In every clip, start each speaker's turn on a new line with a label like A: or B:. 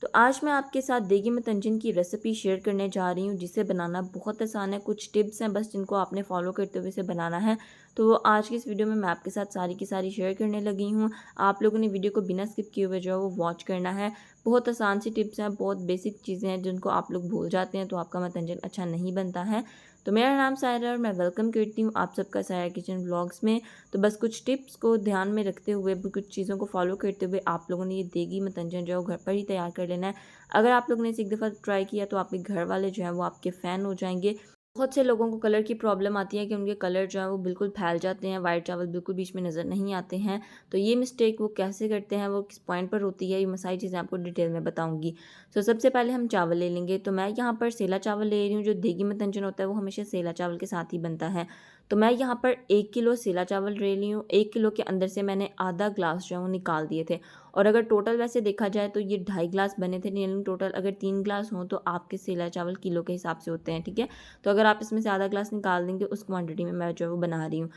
A: तो आज मैं आपके साथ देगी मतंजन की रेसिपी शेयर करने जा रही हूँ, जिसे बनाना बहुत आसान है। कुछ टिप्स हैं बस जिनको आपने फॉलो करते हुए इसे बनाना है। तो वो आज की इस वीडियो में मैं आपके साथ सारी की सारी शेयर करने लगी हूँ। आप लोगों ने वीडियो को बिना स्किप किए हुए जो है वो वॉच करना है। बहुत आसान सी टिप्स हैं, बहुत बेसिक चीज़ें हैं जिनको आप लोग भूल जाते हैं तो आपका मतंजन अच्छा नहीं बनता है। तो मेरा नाम सायरा और मैं वेलकम करती हूँ आप सबका सायरा किचन व्लॉग्स में। तो बस कुछ टिप्स को ध्यान में रखते हुए, कुछ चीज़ों को फॉलो करते हुए आप लोगों ने ये देगी मतंजन जो है वो घर पर ही तैयार कर लेना है। अगर आप लोगों ने इसे एक दफ़ा ट्राई किया तो आपके घर वाले जो हैं वो आपके फ़ैन हो जाएंगे। बहुत से लोगों को कलर की प्रॉब्लम आती है कि उनके कलर जो है वो बिल्कुल फैल जाते हैं, वाइट चावल बिल्कुल बीच में नज़र नहीं आते हैं। तो ये मिस्टेक वो कैसे करते हैं, वो किस पॉइंट पर होती है, ये मैं सारी चीज़ें आपको डिटेल में बताऊंगी। तो सबसे पहले हम चावल ले लेंगे। तो मैं यहाँ पर सेला चावल ले रही हूँ। जो देगी मतंजन होता है वो हमेशा सेला चावल के साथ ही बनता है। तो मैं यहाँ पर 1 किलो सेला चावल ले रही हूँ। 1 किलो के अंदर से मैंने आधा ग्लास जो है वो निकाल दिए थे। और अगर टोटल वैसे देखा जाए तो ये 2.5 ग्लास बने थे, यानी टोटल अगर 3 ग्लास हों तो आपके सेला चावल किलो के हिसाब से होते हैं, ठीक है। तो अगर आप इसमें से आधा ग्लास निकाल देंगे, उस क्वांटिटी में मैं जो है वो बना रही हूँ।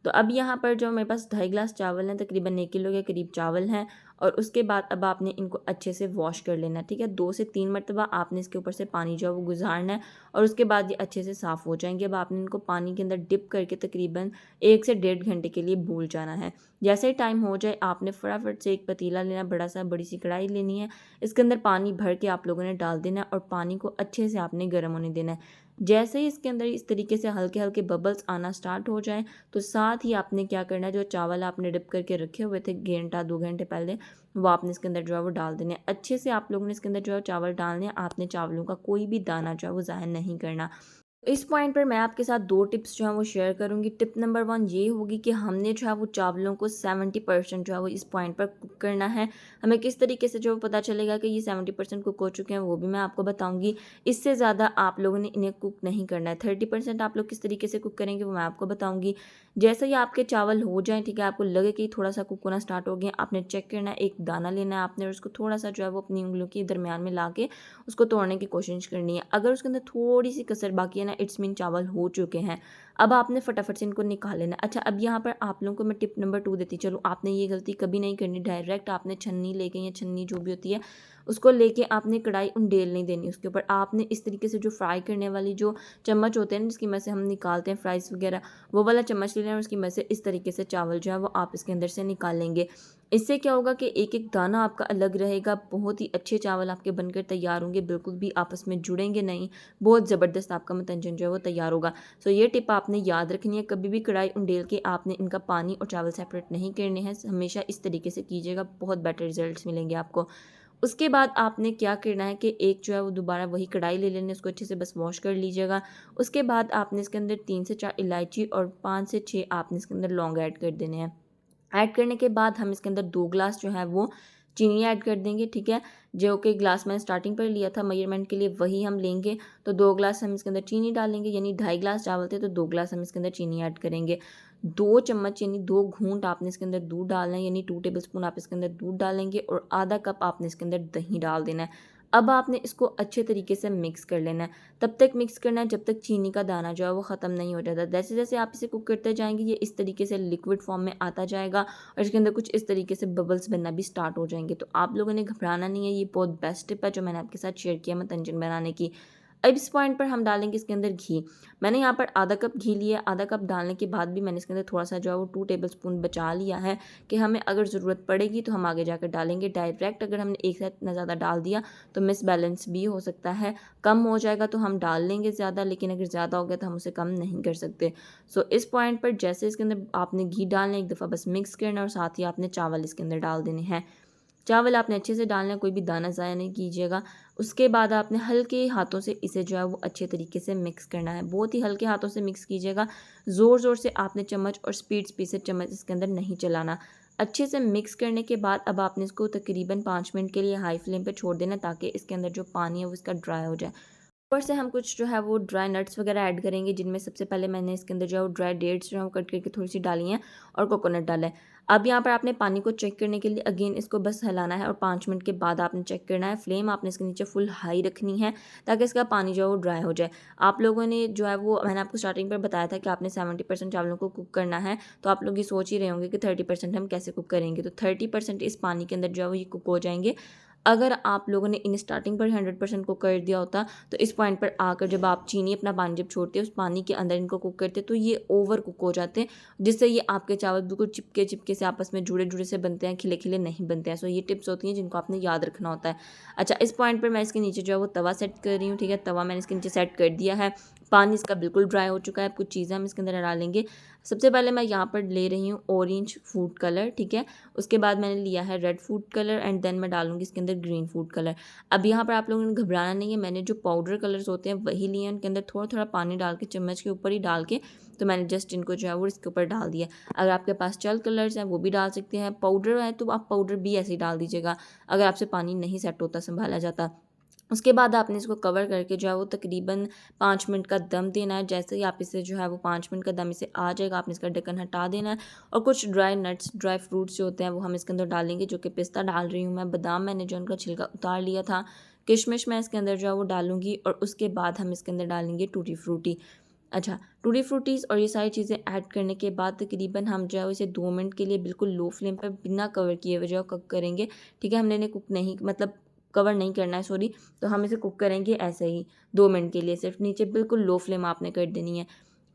A: तो अब यहाँ पर जो मेरे पास 2.5 ग्लास चावल हैं, तकरीबन 1 किलो के करीब चावल हैं। और उसके बाद अब आपने इनको अच्छे से वॉश कर लेना है, ठीक है। 2 से 3 मरतबा आपने इसके ऊपर से पानी जो है वो गुजारना है और उसके बाद ये अच्छे से साफ़ हो जाएंगे। अब आपने इनको पानी के अंदर डिप करके तकरीबन 1 से 1.5 घंटे के लिए भूल जाना है। जैसे ही टाइम हो जाए आपने फटाफट से एक पतीला लेना, बड़ा सा बड़ी सी कढ़ाई लेनी है। इसके अंदर पानी भर के आप लोगों ने डाल देना है और पानी को अच्छे से आपने गर्म होने देना है। जैसे ही इसके अंदर इस तरीके से हल्के हल्के बबल्स आना स्टार्ट हो जाए तो साथ ही आपने क्या करना है, जो चावल आपने डिप करके रखे हुए थे घंटा 2 घंटे पहले, वो आपने इसके अंदर जो है वो डाल देने हैं। अच्छे से आप लोगों ने इसके अंदर जो है चावल डालने हैं। आपने चावलों का कोई भी दाना जो है वो ज़ाहिर नहीं करना। इस पॉइंट पर मैं आपके साथ 2 टिप्स जो हैं वो शेयर करूंगी। टिप नंबर 1 ये होगी कि हमने जो है वो चावलों को 70% जो है वो इस पॉइंट पर कुक करना है। हमें किस तरीके से जो पता चलेगा कि ये 70% कुक हो चुके हैं वो भी मैं आपको बताऊंगी। इससे ज़्यादा आप लोगों ने इन्हें कुक नहीं करना है। 30% आप लोग किस तरीके से कुक करेंगे वो मैं आपको बताऊँगी। जैसे ही आपके चावल हो जाएँ, ठीक है, आपको लगे कि थोड़ा सा कुक होना स्टार्ट हो गया, आपने चेक करना है, एक दाना लेना है आपने और उसको थोड़ा सा जो है वो अपनी उंगलियों के दरमियान में ला के उसको तोड़ने की कोशिश करनी है। अगर उसके अंदर थोड़ी सी कसर बाकी है ना, इट्स मीन चावल हो चुके हैं। अब आपने फटाफट से इनको निकाल लेना है। अच्छा, अब यहाँ पर आप लोगों को मैं टिप नंबर 2 देती चलूँ। आपने ये गलती कभी नहीं करनी, डायरेक्ट आपने छन्नी लेके या छन्नी जो भी होती है उसको लेके आपने कढ़ाई उंडेल नहीं देनी उसके ऊपर। आपने इस तरीके से जो फ्राई करने वाली जो चम्मच होते हैं ना, जिसकी मदद से हम निकालते हैं फ्राइज़ वगैरह, वो वाला चम्मच ले लेना और उसकी मदद से इस तरीके से चावल जो है वो आप इसके अंदर से निकाल लेंगे। इससे क्या होगा कि एक एक दाना आपका अलग रहेगा। बहुत ही अच्छे चावल आपके बनकर तैयार होंगे, बिल्कुल भी आपस में जुड़ेंगे नहीं। बहुत ज़बरदस्त आपका मतंजन जो है वो तैयार होगा। सो ये टिप आपने याद रखनी है। कभी भी कढ़ाई उंडेल के आपने इनका पानी और चावल सेपरेट नहीं करने हैं। हमेशा इस तरीके से कीजिएगा, बहुत बेटर रिजल्ट्स मिलेंगे आपको। उसके बाद आपने क्या करना है कि एक जो है वो दोबारा वही कढ़ाई ले लेनी है, उसको अच्छे से बस वॉश कर लीजिएगा। उसके बाद आपने इसके अंदर 3 से 4 इलायची और 5 से 6 आपने इसके अंदर लौंग ऐड कर देने हैं। ऐड करने के बाद हम इसके अंदर 2 ग्लास जो है वो चीनी ऐड कर देंगे, ठीक है। जो कि ग्लास मैंने स्टार्टिंग पर लिया था मेजरमेंट के लिए वही हम लेंगे। तो 2 ग्लास हम इसके अंदर चीनी डालेंगे, यानी 2.5 ग्लास चावल थे तो 2 ग्लास हम इसके अंदर चीनी ऐड करेंगे। 2 चम्मच यानी 2 घूंट आपने इसके अंदर दूध डालना है, यानी 2 टेबलस्पून आप इसके अंदर दूध डालेंगे और आधा कप आपने इसके अंदर दही डाल देना है। अब आपने इसको अच्छे तरीके से मिक्स कर लेना है। तब तक मिक्स करना है जब तक चीनी का दाना जो है वो ख़त्म नहीं हो जाता। जैसे जैसे आप इसे कुक करते जाएंगे ये इस तरीके से लिक्विड फॉर्म में आता जाएगा और इसके अंदर कुछ इस तरीके से बबल्स बनना भी स्टार्ट हो जाएंगे। तो आप लोगों ने घबराना नहीं है, ये बहुत बेस्ट टिप है जो मैंने आपके साथ शेयर किया मतंजन बनाने की। अब इस पॉइंट पर हम डालेंगे इसके अंदर घी। मैंने यहाँ पर आधा कप घी लिया। आधा कप डालने के बाद भी मैंने इसके अंदर थोड़ा सा जो है वो 2 टेबलस्पून बचा लिया है कि हमें अगर ज़रूरत पड़ेगी तो हम आगे जाकर डालेंगे। डायरेक्ट अगर हमने एक साथ इतना ज़्यादा डाल दिया तो मिसबैलेंस भी हो सकता है। कम हो जाएगा तो हम डाल लेंगे ज़्यादा, लेकिन अगर ज़्यादा हो गया तो हम उसे कम नहीं कर सकते। सो इस पॉइंट पर जैसे इसके अंदर आपने घी डालना है, एक दफ़ा बस मिक्स करना और साथ ही आपने चावल इसके अंदर डाल देने हैं। चावल आपने अच्छे से डालना है, कोई भी दाना ज़ाया नहीं कीजिएगा। उसके बाद आपने हल्के हाथों से इसे जो है वो अच्छे तरीके से मिक्स करना है। बहुत ही हल्के हाथों से मिक्स कीजिएगा। ज़ोर ज़ोर से आपने चम्मच और स्पीड से चम्मच इसके अंदर नहीं चलाना। अच्छे से मिक्स करने के बाद अब आपने इसको तकरीबन 5 मिनट के लिए हाई फ्लेम पे छोड़ देना, ताकि इसके अंदर जो पानी है वो इसका ड्राई हो जाए। ऊपर से हम कुछ जो है वो ड्राई नट्स वगैरह ऐड करेंगे, जिनमें सबसे पहले मैंने इसके अंदर जो है वो ड्राई डेट्स जो है वो कट करके थोड़ी सी डाली हैं और कोकोनट डाला है। अब यहाँ पर आपने पानी को चेक करने के लिए अगेन इसको बस हिलाना है और 5 मिनट के बाद आपने चेक करना है। फ्लेम आपने इसके नीचे फुल हाई रखनी है ताकि इसका पानी जो है वो ड्राई हो जाए। आप लोगों ने जो है वो, मैंने आपको स्टार्टिंग पर बताया था कि आपने 70% चावलों को कुक करना है। तो आप लोग ये सोच ही रहे होंगे कि 30% हम कैसे कुक करेंगे। तो 30% इस पानी के अंदर जो है वो ये कुक हो जाएंगे। अगर आप लोगों ने इन स्टार्टिंग पर 100% कुक कर दिया होता तो इस पॉइंट पर आकर जब आप चीनी अपना पानी जब छोड़ते हैं उस पानी के अंदर इनको कुक करते तो ये ओवर कुक हो जाते हैं, जिससे ये आपके चावल बिल्कुल चिपके चिपके से आपस में जुड़े जुड़े से बनते हैं, खिले खिले नहीं बनते हैं। सो ये टिप्स होती हैं जिनको आपने याद रखना होता है। अच्छा, इस पॉइंट पर मैं इसके नीचे जो है वो तवा सेट कर रही हूँ। ठीक है, तवा मैंने इसके नीचे सेट कर दिया है। पानी इसका बिल्कुल ड्राई हो चुका है। अब कुछ चीज़ें हम इसके अंदर डालेंगे। सबसे पहले मैं यहाँ पर ले रही हूँ ऑरेंज फूड कलर। ठीक है, उसके बाद मैंने लिया है red food colour and then मैं डालूंगी इसके अंदर ग्रीन फूड कलर। अब यहाँ पर आप लोगों ने घबराना नहीं है, मैंने जो पाउडर कलर्स होते हैं वही लिए हैं, उनके अंदर थोड़ा थोड़ा पानी डाल के चम्मच के ऊपर ही डाल के तो मैंने जस्ट इनको जो है वो इसके ऊपर डाल दिया। अगर आपके पास चल कलर्स हैं वो भी डाल सकते हैं, पाउडर है तो आप पाउडर भी ऐसे ही डाल दीजिएगा अगर आपसे पानी नहीं सेट होता, संभाला जाता। उसके बाद आपने इसको कवर करके जो है वो तकरीबन 5 मिनट का दम देना है। जैसे ही आप इसे जो है वो 5 मिनट का दम इसे आ जाएगा, आपने इसका ढक्कन हटा देना है और कुछ ड्राई नट्स, ड्राई फ्रूट्स जो होते हैं वो हम इसके अंदर डालेंगे, जो कि पिस्ता डाल रही हूँ मैं, बादाम मैंने जो उनका छिलका उतार लिया था, किशमिश मैं इसके अंदर जो है वो डालूंगी और उसके बाद हम इसके अंदर डालेंगे टूटी फ्रूटी। अच्छा, टूटी फ्रूटीज़ और ये सारी चीज़ें ऐड करने के बाद तकरीबन हम जो है इसे 2 मिनट के लिए बिल्कुल लो फ्लेम पर बिना कवर किए हुए जो है कुक करेंगे। ठीक है, हमने इन्हें कुक नहीं, मतलब कवर नहीं करना है, सॉरी। तो हम इसे कुक करेंगे ऐसे ही 2 मिनट के लिए, सिर्फ नीचे बिल्कुल लो फ्लेम आपने कर देनी है।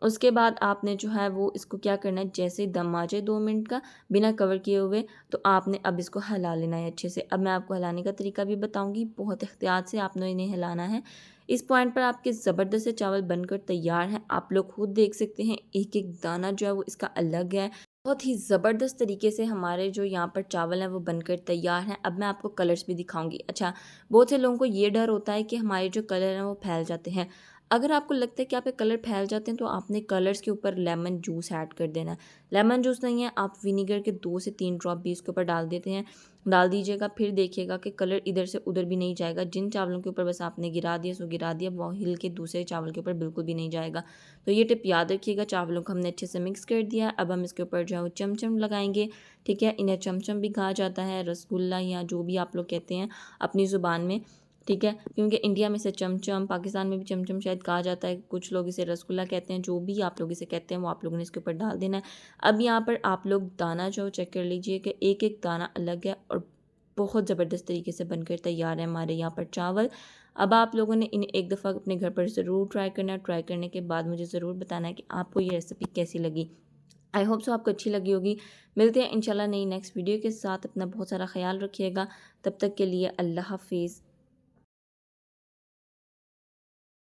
A: उसके बाद आपने जो है वो इसको क्या करना है, जैसे ही दम आ जाए 2 मिनट का बिना कवर किए हुए तो आपने अब इसको हिला लेना है अच्छे से। अब मैं आपको हिलाने का तरीका भी बताऊंगी, बहुत एहतियात से आपने इन्हें हिलाना है। इस पॉइंट पर आपके ज़बरदस्त से चावल बनकर तैयार हैं। आप लोग खुद देख सकते हैं एक एक दाना जो है वो इसका अलग है। बहुत ही ज़बरदस्त तरीके से हमारे जो यहाँ पर चावल हैं वो बनकर तैयार हैं। अब मैं आपको कलर्स भी दिखाऊंगी। अच्छा, बहुत से लोगों को ये डर होता है कि हमारे जो कलर हैं वो फैल जाते हैं। अगर आपको लगता है कि आपके कलर फैल जाते हैं तो आपने कलर्स के ऊपर लेमन जूस ऐड कर देना है। लेमन जूस नहीं है, आप विनीगर के 2 से 3 ड्रॉप भी इसके ऊपर डाल दीजिएगा। फिर देखिएगा कि कलर इधर से उधर भी नहीं जाएगा। जिन चावलों के ऊपर बस आपने गिरा दिया सो गिरा दिया, वो हिल के दूसरे चावल के ऊपर बिल्कुल भी नहीं जाएगा। तो ये टिप याद रखिएगा। चावलों को हमने अच्छे से मिक्स कर दिया है। अब हम इसके ऊपर जो है वो चमचम लगाएंगे। ठीक है, इन्हें चमचम भी कहा जाता है, रसगुल्ला या जो भी आप लोग कहते हैं अपनी ज़ुबान में। ठीक है, क्योंकि इंडिया में इसे चमचम, पाकिस्तान में भी चमचम शायद कहा जाता है, कुछ लोग इसे रसगुल्ला कहते हैं, जो भी आप लोग इसे कहते हैं वो आप लोगों ने इसके ऊपर डाल देना है। अब यहाँ पर आप लोग दाना जो चेक कर लीजिए कि एक एक दाना अलग है और बहुत ज़बरदस्त तरीके से बनकर तैयार है हमारे यहाँ पर चावल। अब आप लोगों ने इन्हें एक दफ़ा अपने घर पर ज़रूर ट्राई करना है। ट्राई करने के बाद मुझे ज़रूर बताना है कि आपको ये रेसिपी कैसी लगी। आई होप सो आपको अच्छी लगी होगी। मिलते हैं इंशाल्लाह नई नेक्स्ट वीडियो के साथ। अपना बहुत सारा ख्याल रखिएगा। तब तक के लिए अल्लाह हाफिज़।